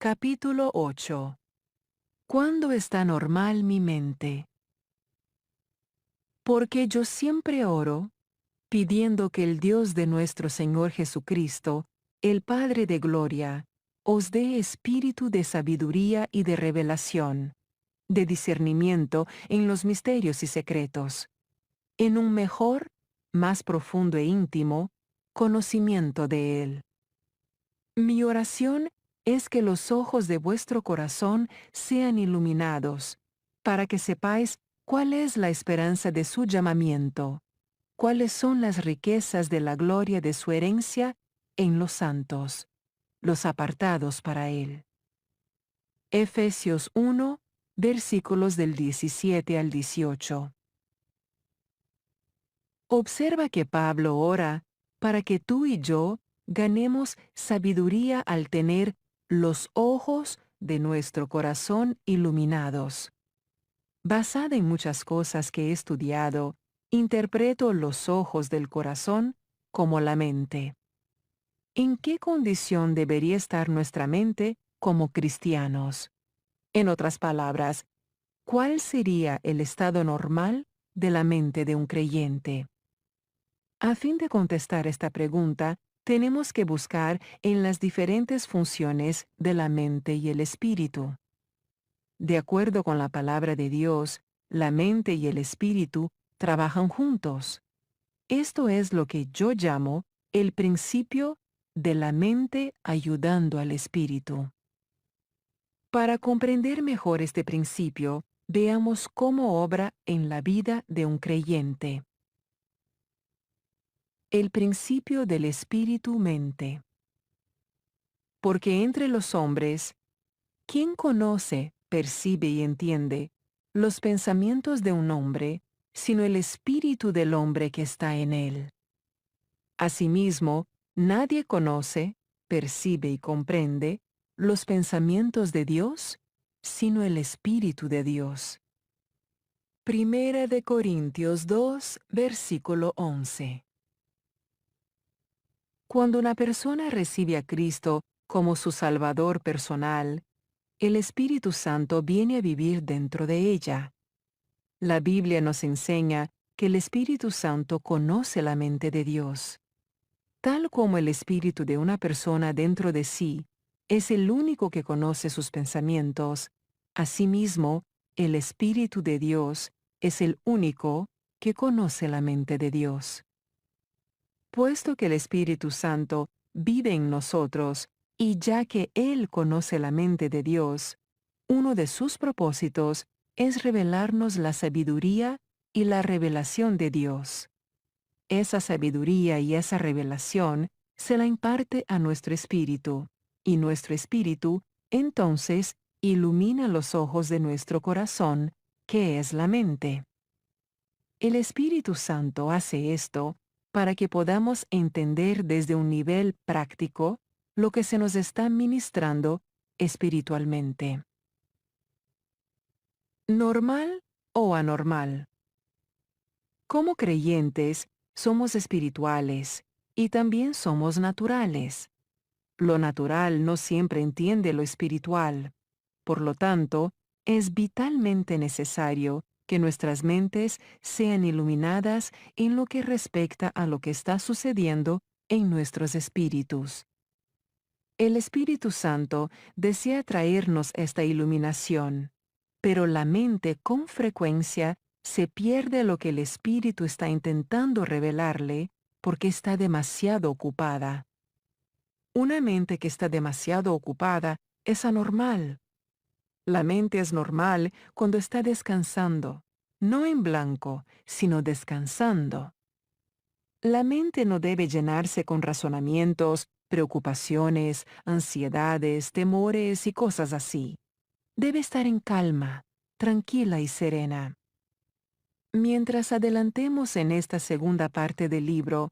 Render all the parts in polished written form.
Capítulo 8. ¿Cuándo está normal mi mente? Porque yo siempre oro, pidiendo que el Dios de nuestro Señor Jesucristo, el Padre de Gloria, os dé espíritu de sabiduría y de revelación, de discernimiento en los misterios y secretos, en un mejor, más profundo e íntimo, conocimiento de Él. Mi oración es que los ojos de vuestro corazón sean iluminados, para que sepáis cuál es la esperanza de su llamamiento, cuáles son las riquezas de la gloria de su herencia en los santos, los apartados para Él. Efesios 1, versículos del 17 al 18. Observa que Pablo ora para que tú y yo ganemos sabiduría al tener los ojos de nuestro corazón iluminados. Basada en muchas cosas que he estudiado, interpreto los ojos del corazón como la mente. ¿En qué condición debería estar nuestra mente como cristianos? En otras palabras, ¿cuál sería el estado normal de la mente de un creyente? A fin de contestar esta pregunta, tenemos que buscar en las diferentes funciones de la mente y el espíritu. De acuerdo con la palabra de Dios, la mente y el espíritu trabajan juntos. Esto es lo que yo llamo el principio de la mente ayudando al espíritu. Para comprender mejor este principio, veamos cómo obra en la vida de un creyente. El principio del espíritu-mente. Porque entre los hombres, ¿quién conoce, percibe y entiende los pensamientos de un hombre, sino el espíritu del hombre que está en él? Asimismo, nadie conoce, percibe y comprende los pensamientos de Dios, sino el espíritu de Dios. Primera de Corintios 2, versículo 11. Cuando una persona recibe a Cristo como su Salvador personal, el Espíritu Santo viene a vivir dentro de ella. La Biblia nos enseña que el Espíritu Santo conoce la mente de Dios. Tal como el espíritu de una persona dentro de sí es el único que conoce sus pensamientos, asimismo, el Espíritu de Dios es el único que conoce la mente de Dios. Puesto que el Espíritu Santo vive en nosotros, y ya que Él conoce la mente de Dios, uno de sus propósitos es revelarnos la sabiduría y la revelación de Dios. Esa sabiduría y esa revelación se la imparte a nuestro espíritu, y nuestro espíritu, entonces, ilumina los ojos de nuestro corazón, que es la mente. El Espíritu Santo hace esto para que podamos entender desde un nivel práctico lo que se nos está ministrando espiritualmente. ¿Normal o anormal? Como creyentes, somos espirituales y también somos naturales. Lo natural no siempre entiende lo espiritual. Por lo tanto, es vitalmente necesario que nuestras mentes sean iluminadas en lo que respecta a lo que está sucediendo en nuestros espíritus. El Espíritu Santo desea traernos esta iluminación, pero la mente con frecuencia se pierde lo que el Espíritu está intentando revelarle porque está demasiado ocupada. Una mente que está demasiado ocupada es anormal. La mente es normal cuando está descansando, no en blanco, sino descansando. La mente no debe llenarse con razonamientos, preocupaciones, ansiedades, temores y cosas así. Debe estar en calma, tranquila y serena. Mientras adelantemos en esta segunda parte del libro,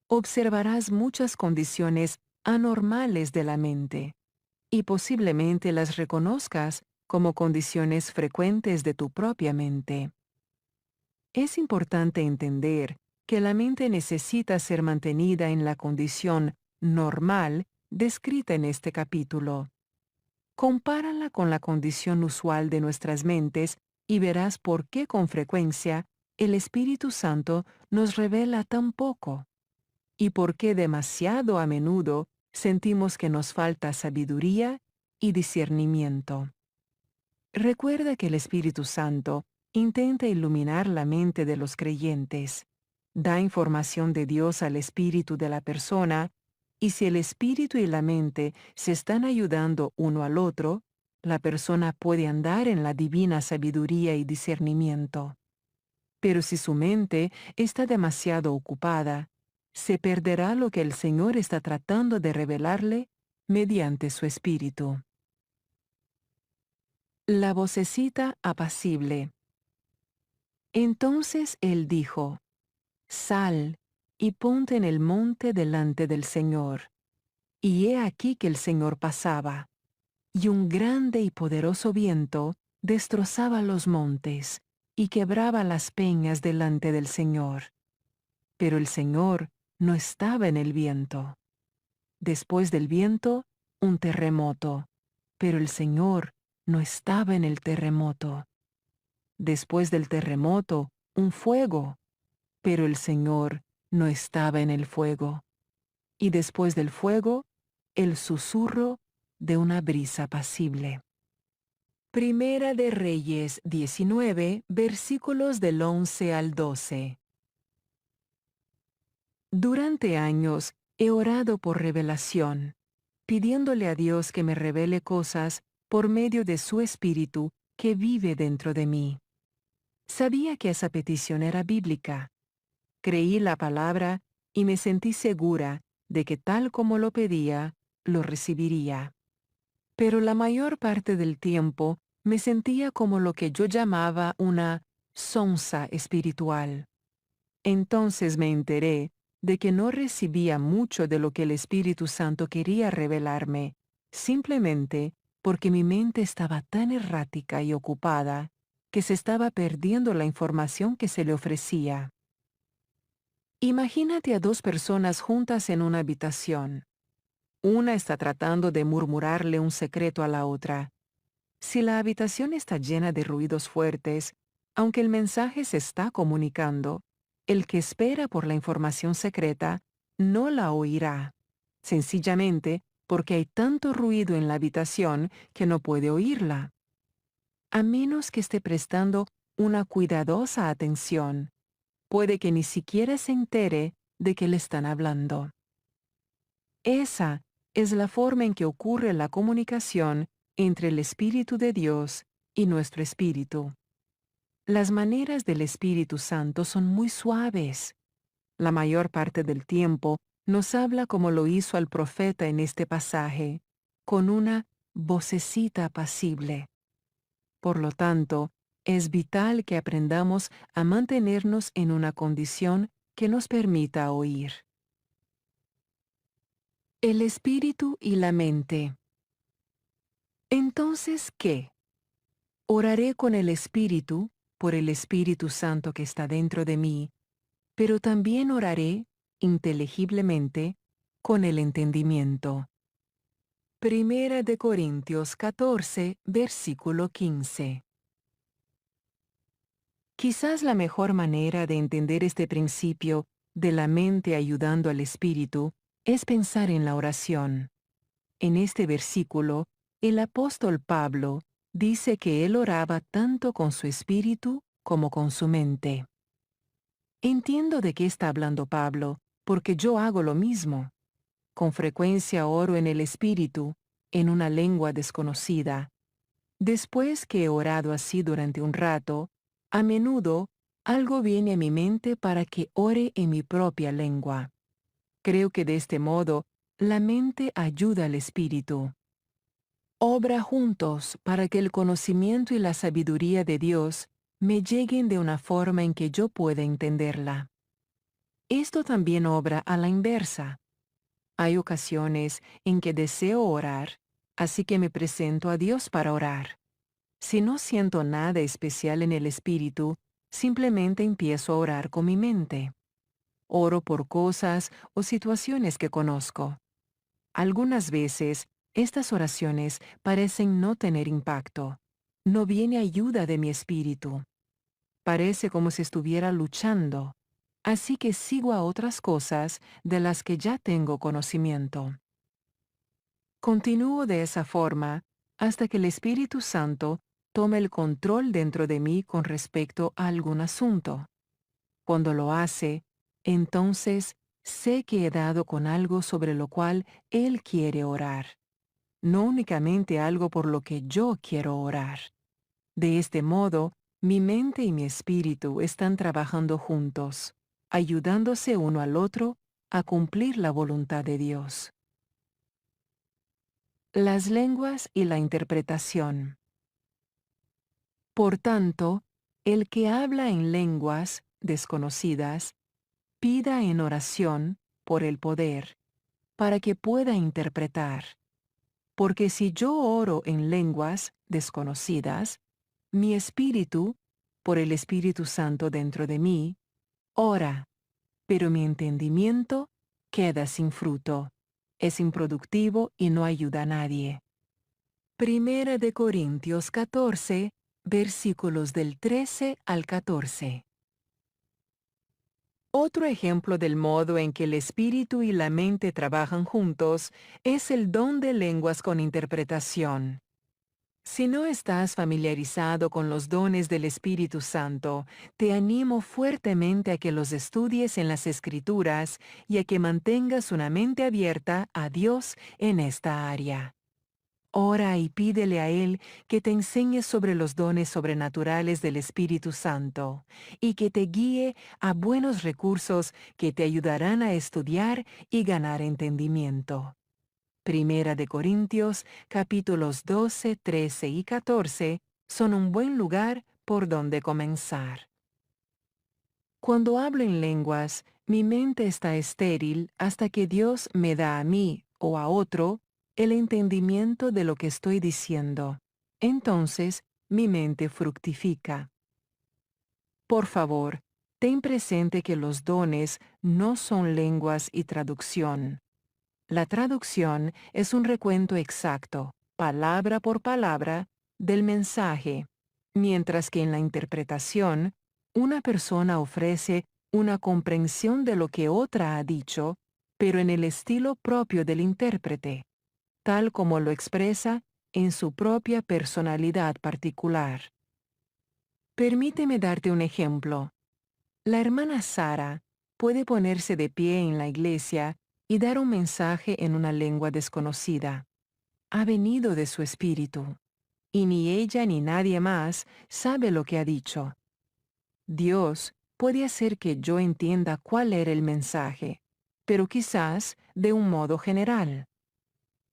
observarás muchas condiciones anormales de la mente, y posiblemente las reconozcas como condiciones frecuentes de tu propia mente. Es importante entender que la mente necesita ser mantenida en la condición normal descrita en este capítulo. Compárala con la condición usual de nuestras mentes y verás por qué con frecuencia el Espíritu Santo nos revela tan poco y por qué demasiado a menudo sentimos que nos falta sabiduría y discernimiento. Recuerda que el Espíritu Santo intenta iluminar la mente de los creyentes, da información de Dios al espíritu de la persona, y si el espíritu y la mente se están ayudando uno al otro, la persona puede andar en la divina sabiduría y discernimiento. Pero si su mente está demasiado ocupada, se perderá lo que el Señor está tratando de revelarle mediante su espíritu. La vocecita apacible. Entonces él dijo: Sal y ponte en el monte delante del Señor. Y he aquí que el Señor pasaba, y un grande y poderoso viento destrozaba los montes y quebraba las peñas delante del Señor. Pero el Señor no estaba en el viento. Después del viento, un terremoto, pero el Señor no estaba en el terremoto. Después del terremoto, un fuego, pero el Señor no estaba en el fuego. Y después del fuego, el susurro de una brisa apacible. Primera de Reyes 19, versículos del 11 al 12. Durante años he orado por revelación, pidiéndole a Dios que me revele cosas por medio de su Espíritu que vive dentro de mí. Sabía que esa petición era bíblica. Creí la palabra y me sentí segura de que tal como lo pedía, lo recibiría. Pero la mayor parte del tiempo me sentía como lo que yo llamaba una sonsa espiritual. Entonces me enteré de que no recibía mucho de lo que el Espíritu Santo quería revelarme, simplemente porque mi mente estaba tan errática y ocupada que se estaba perdiendo la información que se le ofrecía. Imagínate a dos personas juntas en una habitación. Una está tratando de murmurarle un secreto a la otra. Si la habitación está llena de ruidos fuertes, aunque el mensaje se está comunicando, el que espera por la información secreta no la oirá, sencillamente porque hay tanto ruido en la habitación que no puede oírla, a menos que esté prestando una cuidadosa atención. Puede que ni siquiera se entere de que le están hablando. Esa es la forma en que ocurre la comunicación entre el Espíritu de Dios y nuestro espíritu. Las maneras del Espíritu Santo son muy suaves. La mayor parte del tiempo nos habla como lo hizo al profeta en este pasaje, con una vocecita apacible. Por lo tanto, es vital que aprendamos a mantenernos en una condición que nos permita oír. El espíritu y la mente. Entonces, ¿qué? Oraré con el espíritu, por el Espíritu Santo que está dentro de mí, pero también oraré, inteligiblemente, con el entendimiento. Primera de Corintios 14, versículo 15. Quizás la mejor manera de entender este principio de la mente ayudando al espíritu es pensar en la oración. En este versículo, el apóstol Pablo dice que él oraba tanto con su espíritu como con su mente. Entiendo de qué está hablando Pablo, porque yo hago lo mismo. Con frecuencia oro en el espíritu, en una lengua desconocida. Después que he orado así durante un rato, a menudo algo viene a mi mente para que ore en mi propia lengua. Creo que de este modo, la mente ayuda al espíritu. Obra juntos para que el conocimiento y la sabiduría de Dios me lleguen de una forma en que yo pueda entenderla. Esto también obra a la inversa. Hay ocasiones en que deseo orar, así que me presento a Dios para orar. Si no siento nada especial en el espíritu, simplemente empiezo a orar con mi mente. Oro por cosas o situaciones que conozco. Algunas veces, estas oraciones parecen no tener impacto. No viene ayuda de mi espíritu. Parece como si estuviera luchando. Así que sigo a otras cosas de las que ya tengo conocimiento. Continúo de esa forma hasta que el Espíritu Santo tome el control dentro de mí con respecto a algún asunto. Cuando lo hace, entonces sé que he dado con algo sobre lo cual Él quiere orar, no únicamente algo por lo que yo quiero orar. De este modo, mi mente y mi espíritu están trabajando juntos, ayudándose uno al otro a cumplir la voluntad de Dios. Las lenguas y la interpretación. Por tanto, el que habla en lenguas desconocidas, pida en oración por el poder, para que pueda interpretar. Porque si yo oro en lenguas desconocidas, mi espíritu, por el Espíritu Santo dentro de mí, ora, pero mi entendimiento queda sin fruto, es improductivo y no ayuda a nadie. Primera de Corintios 14, versículos del 13 al 14. Otro ejemplo del modo en que el espíritu y la mente trabajan juntos es el don de lenguas con interpretación. Si no estás familiarizado con los dones del Espíritu Santo, te animo fuertemente a que los estudies en las Escrituras y a que mantengas una mente abierta a Dios en esta área. Ora y pídele a Él que te enseñe sobre los dones sobrenaturales del Espíritu Santo y que te guíe a buenos recursos que te ayudarán a estudiar y ganar entendimiento. Primera de Corintios, capítulos 12, 13 y 14 son un buen lugar por donde comenzar. Cuando hablo en lenguas, mi mente está estéril hasta que Dios me da a mí o a otro el entendimiento de lo que estoy diciendo. Entonces, mi mente fructifica. Por favor, ten presente que los dones no son lenguas y traducción. La traducción es un recuento exacto, palabra por palabra, del mensaje, mientras que en la interpretación, una persona ofrece una comprensión de lo que otra ha dicho, pero en el estilo propio del intérprete, tal como lo expresa en su propia personalidad particular. Permíteme darte un ejemplo. La hermana Sara puede ponerse de pie en la iglesia y dar un mensaje en una lengua desconocida. Ha venido de su espíritu, y ni ella ni nadie más sabe lo que ha dicho. Dios puede hacer que yo entienda cuál era el mensaje, pero quizás de un modo general.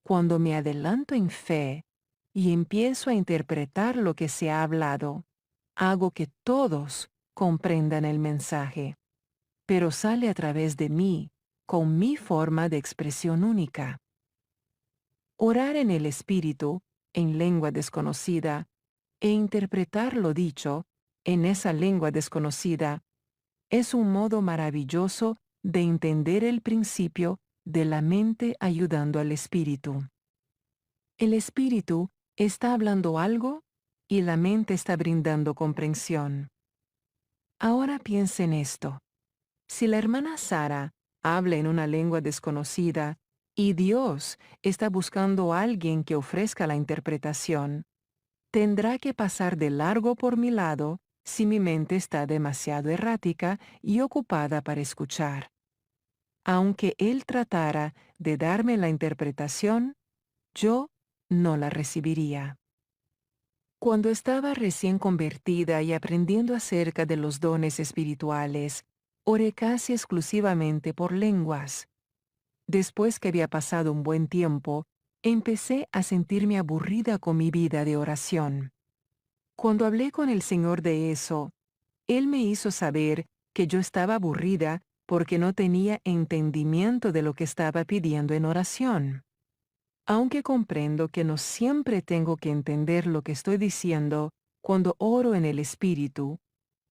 Cuando me adelanto en fe y empiezo a interpretar lo que se ha hablado, hago que todos comprendan el mensaje, pero sale a través de mí, con mi forma de expresión única. Orar en el Espíritu, en lengua desconocida, e interpretar lo dicho, en esa lengua desconocida, es un modo maravilloso de entender el principio de la mente ayudando al Espíritu. El Espíritu está hablando algo y la mente está brindando comprensión. Ahora piensa en esto. Si la hermana Sara habla en una lengua desconocida y Dios está buscando a alguien que ofrezca la interpretación, tendrá que pasar de largo por mi lado si mi mente está demasiado errática y ocupada para escuchar. Aunque Él tratara de darme la interpretación, yo no la recibiría. Cuando estaba recién convertida y aprendiendo acerca de los dones espirituales, oré casi exclusivamente por lenguas. Después que había pasado un buen tiempo, empecé a sentirme aburrida con mi vida de oración. Cuando hablé con el Señor de eso, Él me hizo saber que yo estaba aburrida porque no tenía entendimiento de lo que estaba pidiendo en oración. Aunque comprendo que no siempre tengo que entender lo que estoy diciendo cuando oro en el Espíritu,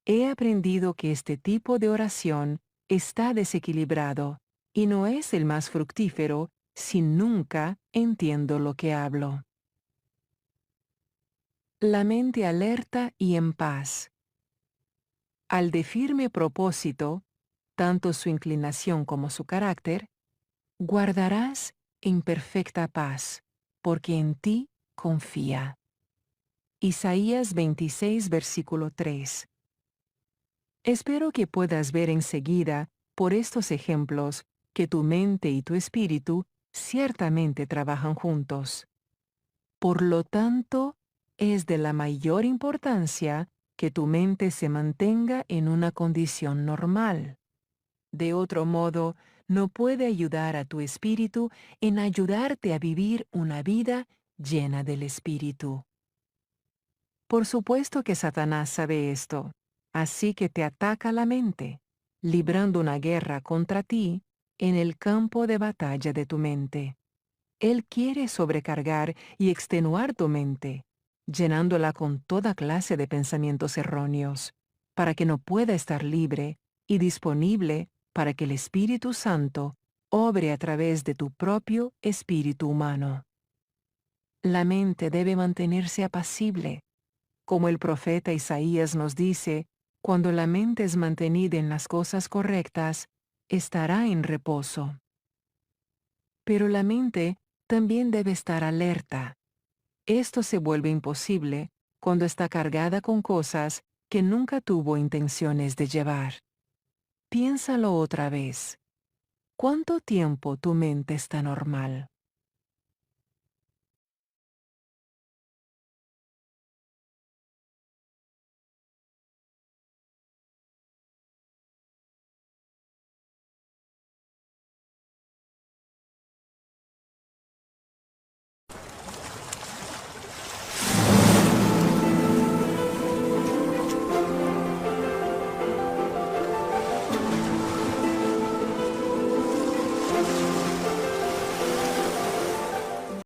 he aprendido que este tipo de oración está desequilibrado y no es el más fructífero si nunca entiendo lo que hablo? La mente alerta y en paz. Al de firme propósito, tanto su inclinación como su carácter, guardarás en perfecta paz, porque en ti confía. Isaías 26, versículo 3. Espero que puedas ver enseguida, por estos ejemplos, que tu mente y tu espíritu ciertamente trabajan juntos. Por lo tanto, es de la mayor importancia que tu mente se mantenga en una condición normal. De otro modo, no puede ayudar a tu espíritu en ayudarte a vivir una vida llena del espíritu. Por supuesto que Satanás sabe esto, así que te ataca la mente, librando una guerra contra ti en el campo de batalla de tu mente. Él quiere sobrecargar y extenuar tu mente, llenándola con toda clase de pensamientos erróneos, para que no pueda estar libre y disponible para que el Espíritu Santo obre a través de tu propio espíritu humano. La mente debe mantenerse apacible, como el profeta Isaías nos dice, cuando la mente es mantenida en las cosas correctas, estará en reposo. Pero la mente también debe estar alerta. Esto se vuelve imposible cuando está cargada con cosas que nunca tuvo intenciones de llevar. Piénsalo otra vez. ¿Cuánto tiempo tu mente está normal?